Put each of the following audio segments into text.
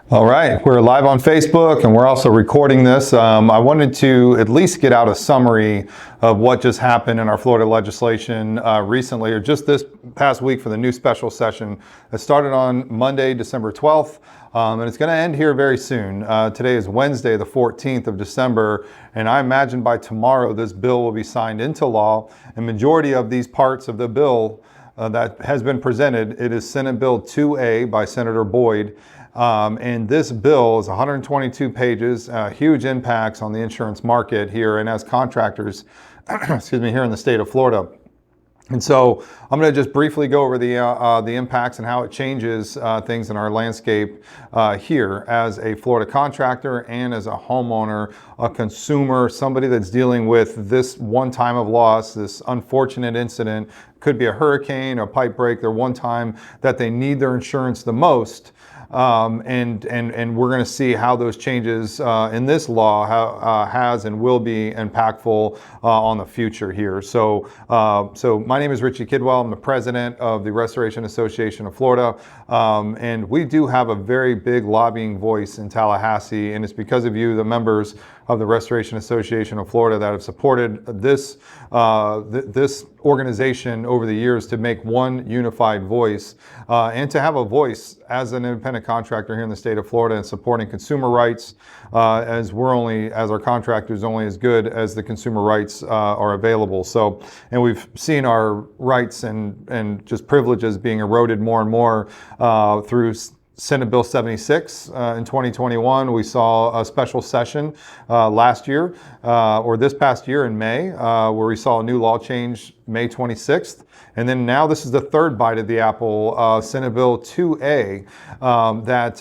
All right, we're live on Facebook and we're also recording this. I wanted to at least get out a summary of what just happened in our Florida legislation recently, or just this past week for the new special session. It started on Monday, December 12th, and it's going to end here very soon. Today is Wednesday, the 14th of December, and I imagine by tomorrow this bill will be signed into law. And majority of these parts of the bill that has been presented, it is Senate Bill 2A by Senator Boyd. And this bill is 122 pages, huge impacts on the insurance market here and as contractors, excuse me, here in the state of Florida. And so I'm going to just briefly go over the impacts and how it changes things in our landscape here as a Florida contractor and as a homeowner, a consumer, somebody that's dealing with this one time of loss, this unfortunate incident. Could be a hurricane or a pipe break. They're one time that they need their insurance the most. And we're going to see how those changes in this law has and will be impactful on the future here. So my name is Richie Kidwell. I'm the president of the Restoration Association of Florida, and we do have a very big lobbying voice in Tallahassee, and it's because of you, the members of the Restoration Association of Florida, that have supported this this organization over the years to make one unified voice and to have a voice as an independent contractor here in the state of Florida and supporting consumer rights, as our contractors only as good as the consumer rights are available. So, and we've seen our rights and just privileges being eroded more and more through Senate Bill 76 in 2021. We saw a special session last year, or this past year in May, where we saw a new law change May 26th. And then now this is the third bite of the apple, Senate Bill 2A, that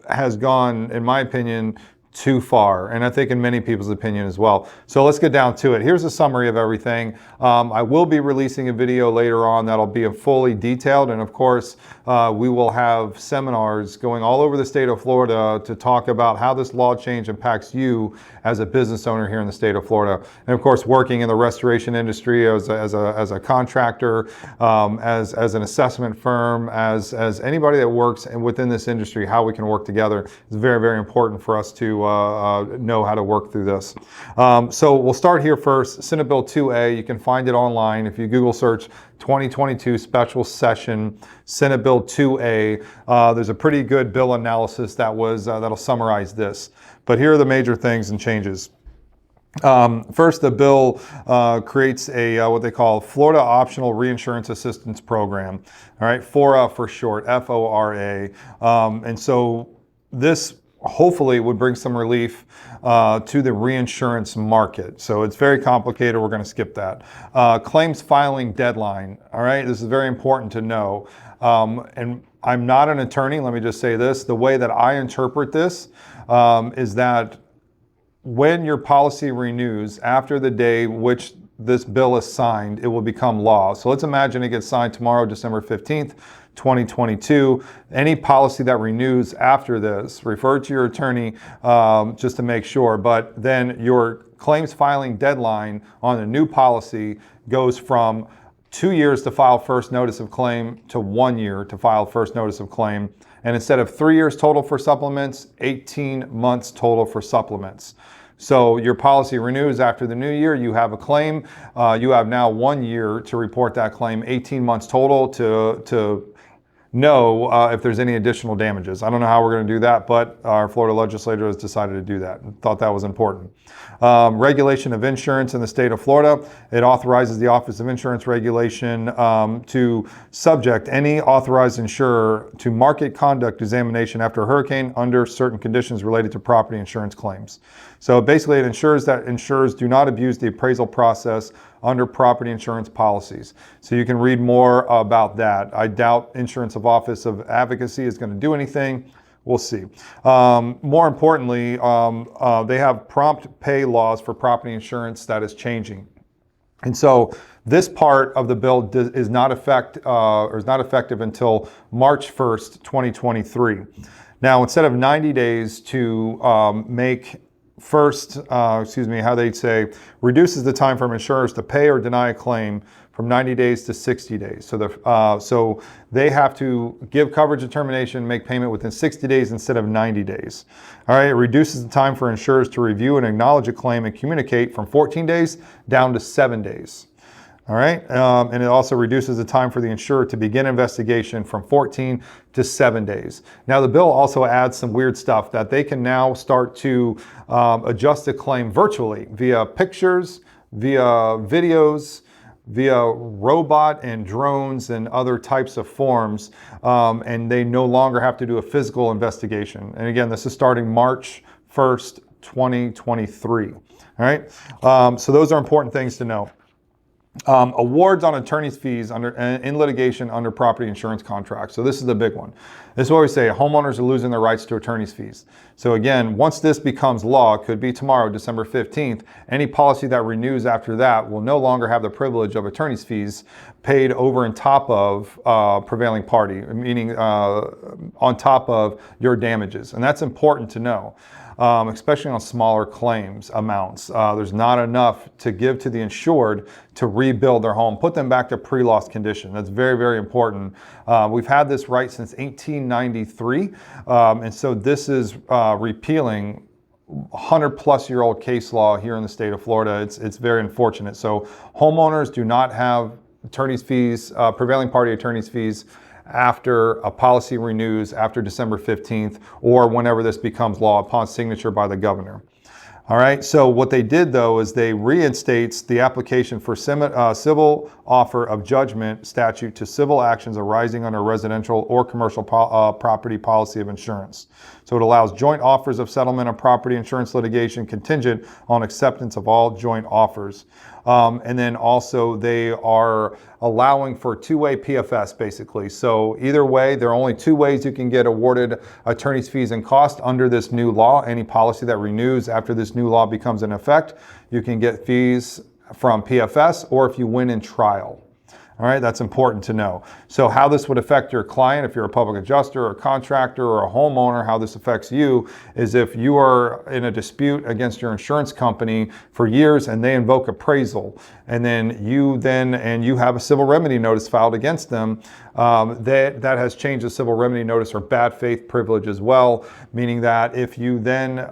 has gone, in my opinion, too far, and I think in many people's opinion as well. So let's get down to it. Here's a summary of everything. I will be releasing a video later on that'll be fully detailed, and of course we will have seminars going all over the state of Florida to talk about how this law change impacts you as a business owner here in the state of Florida, and of course working in the restoration industry as a contractor, as an assessment firm, as anybody that works within this industry, how we can work together is very, very important for us to know how to work through this. So we'll start here first. Senate Bill 2A, you can find it online. If you Google search 2022 special session Senate Bill 2A, there's a pretty good bill analysis that'll summarize this. But here are the major things and changes. First, the bill creates a what they call Florida Optional Reinsurance Assistance Program. All right, FORA for short, FORA. And so this hopefully would bring some relief to the reinsurance market. So it's very complicated. We're going to skip that. Claims filing deadline. All right, this is very important to know. And I'm not an attorney. Let me just say this. The way that I interpret this is that when your policy renews after the day which this bill is signed, it will become law. So let's imagine it gets signed tomorrow, December 15th, 2022. Any policy that renews after this, refer to your attorney just to make sure, but then your claims filing deadline on a new policy goes from 2 years to file first notice of claim to 1 year to file first notice of claim. And instead of 3 years total for supplements, 18 months total for supplements. So your policy renews after the new year, you have a claim, you have now 1 year to report that claim, 18 months total to know if there's any additional damages. I don't know how we're going to do that, but our Florida legislature has decided to do that and thought that was important. Regulation of insurance in the state of Florida. It authorizes the Office of Insurance Regulation to subject any authorized insurer to market conduct examination after a hurricane under certain conditions related to property insurance claims. So basically it ensures that insurers do not abuse the appraisal process under property insurance policies. So you can read more about that. I doubt Insurance of Office of Advocacy is going to do anything. We'll see. More importantly, they have prompt pay laws for property insurance that is changing. And so this part of the bill is not effective until March 1st, 2023. Now, instead of 90 days to make reduces the time for insurers to pay or deny a claim from 90 days to 60 days. So they have to give coverage determination, make payment within 60 days instead of 90 days. All right, it reduces the time for insurers to review and acknowledge a claim and communicate from 14 days down to 7 days. All right, and it also reduces the time for the insurer to begin investigation from 14 to 7 days. Now, the bill also adds some weird stuff that they can now start to adjust a claim virtually via pictures, via videos, via robot and drones and other types of forms, and they no longer have to do a physical investigation. And again, this is starting March 1st, 2023. All right, so those are important things to know. Awards on attorney's fees in litigation under property insurance contracts. So this is the big one. This is what we say, homeowners are losing their rights to attorney's fees. So again, once this becomes law, it could be tomorrow, December 15th, any policy that renews after that will no longer have the privilege of attorney's fees paid over and top of prevailing party, meaning on top of your damages. And that's important to know. Especially on smaller claims amounts. There's not enough to give to the insured to rebuild their home, put them back to pre-loss condition. That's very, very important. We've had this right since 1893, and so this is repealing 100-plus-year-old case law here in the state of Florida. It's very unfortunate. So homeowners do not have attorney's fees, prevailing party attorney's fees, after a policy renews after December 15th or whenever this becomes law upon signature by the governor. All right, so what they did though is they reinstates the application for civil offer of judgment statute to civil actions arising under residential or commercial property policy of insurance. So it allows joint offers of settlement of property insurance litigation contingent on acceptance of all joint offers. And then also they are allowing for two-way PFS basically. So either way, there are only two ways you can get awarded attorney's fees and costs under this new law. Any policy that renews after this new law becomes in effect, you can get fees from PFS or if you win in trial. All right, that's important to know. So how this would affect your client, if you're a public adjuster or a contractor or a homeowner, how this affects you is if you are in a dispute against your insurance company for years and they invoke appraisal, and then you have a civil remedy notice filed against them, that has changed the civil remedy notice or bad faith privilege as well, meaning that if you then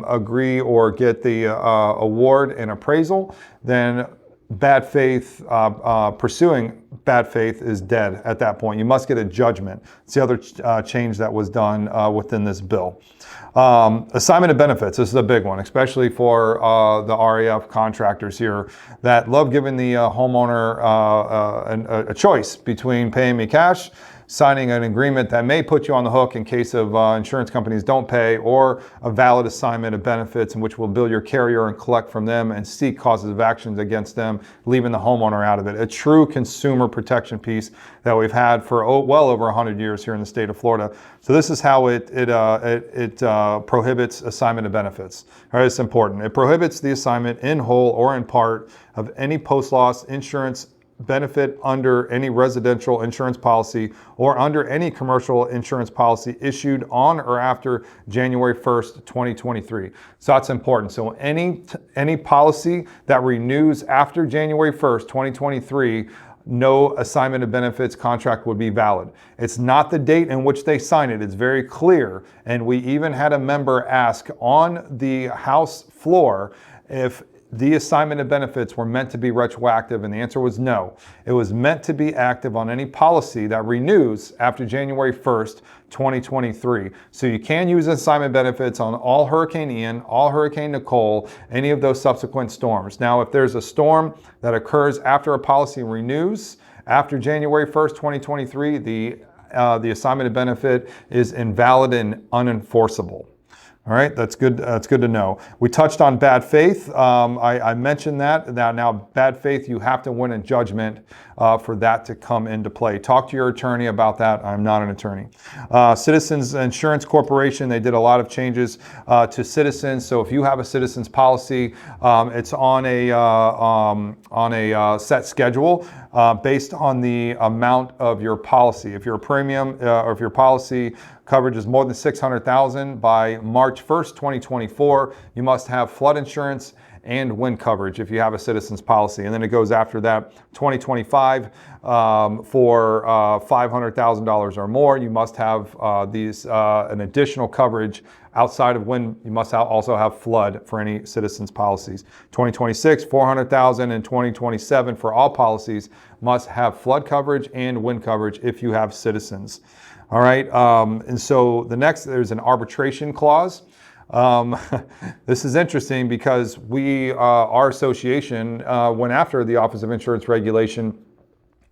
agree or get the award and appraisal, then bad faith, pursuing bad faith is dead at that point. You must get a judgment. It's the other change that was done within this bill. Assignment of benefits, this is a big one, especially for the RAF contractors here that love giving the homeowner a choice between paying me cash, signing an agreement that may put you on the hook in case of insurance companies don't pay, or a valid assignment of benefits in which will bill your carrier and collect from them and seek causes of actions against them, leaving the homeowner out of it. A true consumer protection piece that we've had for well over 100 years here in the state of Florida. So this is how it prohibits assignment of benefits. All right, it's important. It prohibits the assignment in whole or in part of any post-loss insurance benefit under any residential insurance policy or under any commercial insurance policy issued on or after January 1st, 2023. So that's important. So any policy that renews after January 1st, 2023, no assignment of benefits contract would be valid. It's not the date in which they sign it. It's very clear. And we even had a member ask on the House floor if the assignment of benefits were meant to be retroactive, and the answer was no. It was meant to be active on any policy that renews after January 1st, 2023. So you can use assignment benefits on all Hurricane Ian, all Hurricane Nicole, any of those subsequent storms. Now, if there's a storm that occurs after a policy renews after January 1st, 2023, the assignment of benefit is invalid and unenforceable. All right, that's good. That's good to know. We touched on bad faith. I mentioned that. Now, bad faith, you have to win a judgment for that to come into play. Talk to your attorney about that. I'm not an attorney. Citizens Insurance Corporation, they did a lot of changes to Citizens. So if you have a Citizens policy, it's on a set schedule based on the amount of your policy. If your premium or if your policy coverage is more than $600,000 by March 1st, 2024, you must have flood insurance and wind coverage if you have a Citizens policy. And then it goes after that, 2025, for $500,000 or more, you must have an additional coverage outside of wind. You must also have flood for any Citizens policies. 2026, 400,000, and 2027 for all policies must have flood coverage and wind coverage if you have Citizens. All right, and so there's an arbitration clause. This is interesting because our association went after the Office of Insurance Regulation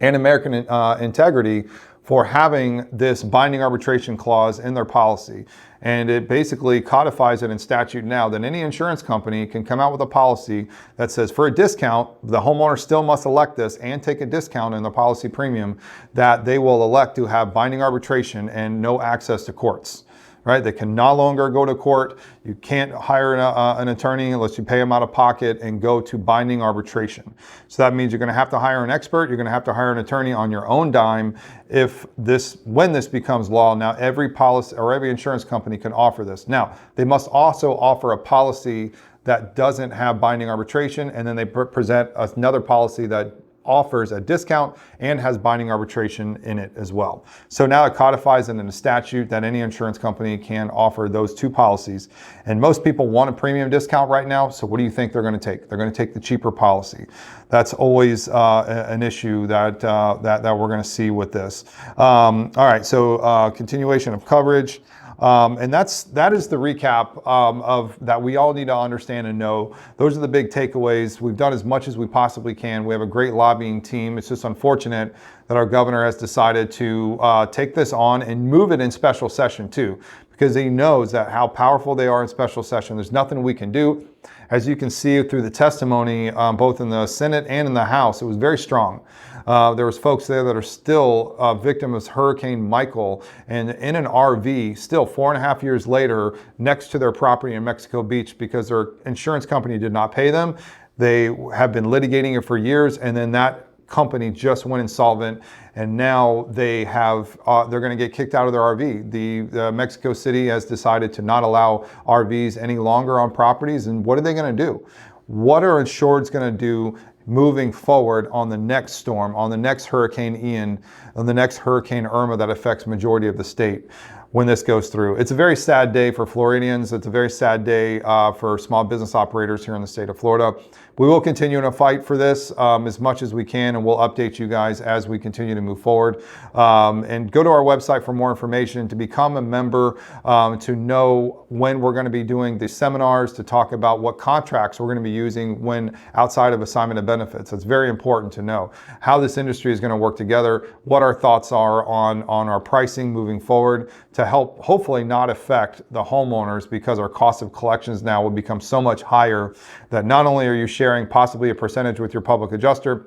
and American Integrity for having this binding arbitration clause in their policy. And it basically codifies it in statute now that any insurance company can come out with a policy that says for a discount, the homeowner still must elect this and take a discount in the policy premium, that they will elect to have binding arbitration and no access to courts. Right? They can no longer go to court. You can't hire an attorney unless you pay them out of pocket and go to binding arbitration. So that means you're going to have to hire an expert. You're going to have to hire an attorney on your own dime when this becomes law. Now, every policy or every insurance company can offer this. Now, they must also offer a policy that doesn't have binding arbitration, and then they present another policy that offers a discount and has binding arbitration in it as well. So now it codifies it in a statute that any insurance company can offer those two policies. And most people want a premium discount right now. So what do you think they're going to take? They're going to take the cheaper policy. That's always an issue that we're going to see with this. All right, so continuation of coverage. And that is the recap of that we all need to understand and know. Those are the big takeaways. We've done as much as we possibly can. We have a great lobbying team. It's just unfortunate that our governor has decided to take this on and move it in special session too, because he knows that how powerful they are in special session. There's nothing we can do. As you can see through the testimony, both in the Senate and in the House, it was very strong. There was folks there that are still victims of Hurricane Michael and in an RV still 4.5 years later next to their property in Mexico Beach because their insurance company did not pay them. They have been litigating it for years, and then that company just went insolvent, and now they're going to get kicked out of their RV. The Mexico City has decided to not allow RVs any longer on properties, and what are they going to do? What are insureds going to do moving forward on the next storm, on the next Hurricane Ian, on the next Hurricane Irma that affects majority of the state when this goes through? It's a very sad day for Floridians. It's a very sad day for small business operators here in the state of Florida. We will continue in a fight for this as much as we can, and we'll update you guys as we continue to move forward. And go to our website for more information, to become a member, to know when we're going to be doing the seminars, to talk about what contracts we're going to be using when outside of assignment of benefits. It's very important to know how this industry is going to work together, what our thoughts are on our pricing moving forward, to help hopefully not affect the homeowners, because our cost of collections now will become so much higher that not only are you sharing possibly a percentage with your public adjuster,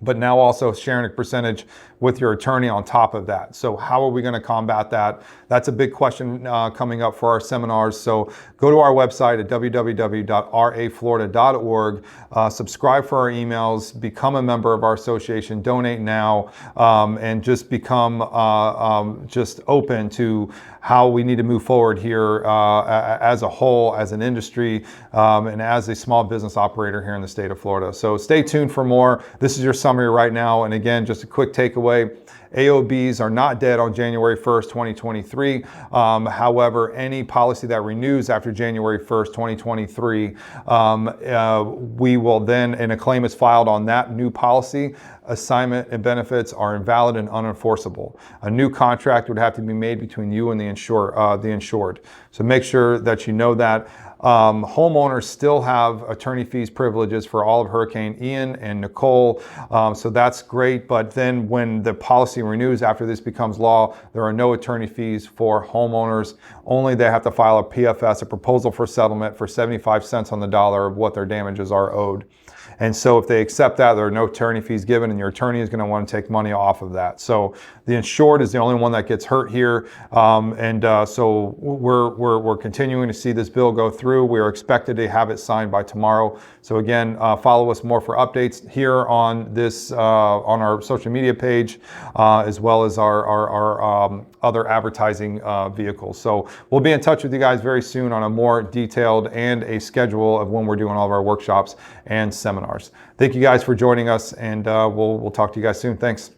but now also sharing a percentage with your attorney on top of that. So how are we going to combat that? That's a big question coming up for our seminars. So go to our website at www.raflorida.org, subscribe for our emails, become a member of our association, donate now, and just become just open to how we need to move forward here as a whole, as an industry, and as a small business operator here in the state of Florida. So stay tuned for more. This is your summary right now. And again, just a quick takeaway. AOBs are not dead on January 1st, 2023. However, any policy that renews after January 1st, 2023, we will then, and a claim is filed on that new policy, assignment and benefits are invalid and unenforceable. A new contract would have to be made between you and the insured. So make sure that you know that. Homeowners still have attorney fees privileges for all of Hurricane Ian and Nicole, so that's great. But then when the policy renews after this becomes law, there are no attorney fees for homeowners. Only they have to file a PFS, a proposal for settlement, for 75 cents on the dollar of what their damages are owed. And so if they accept that, there are no attorney fees given, and your attorney is going to want to take money off of that. So the insured is the only one that gets hurt here. So we're continuing to see this bill go through. We are expected to have it signed by tomorrow. So again, follow us more for updates here on this, on our social media page, as well as our other advertising vehicles. So we'll be in touch with you guys very soon on a more detailed and a schedule of when we're doing all of our workshops and seminars. Thank you guys for joining us, and we'll talk to you guys soon. Thanks.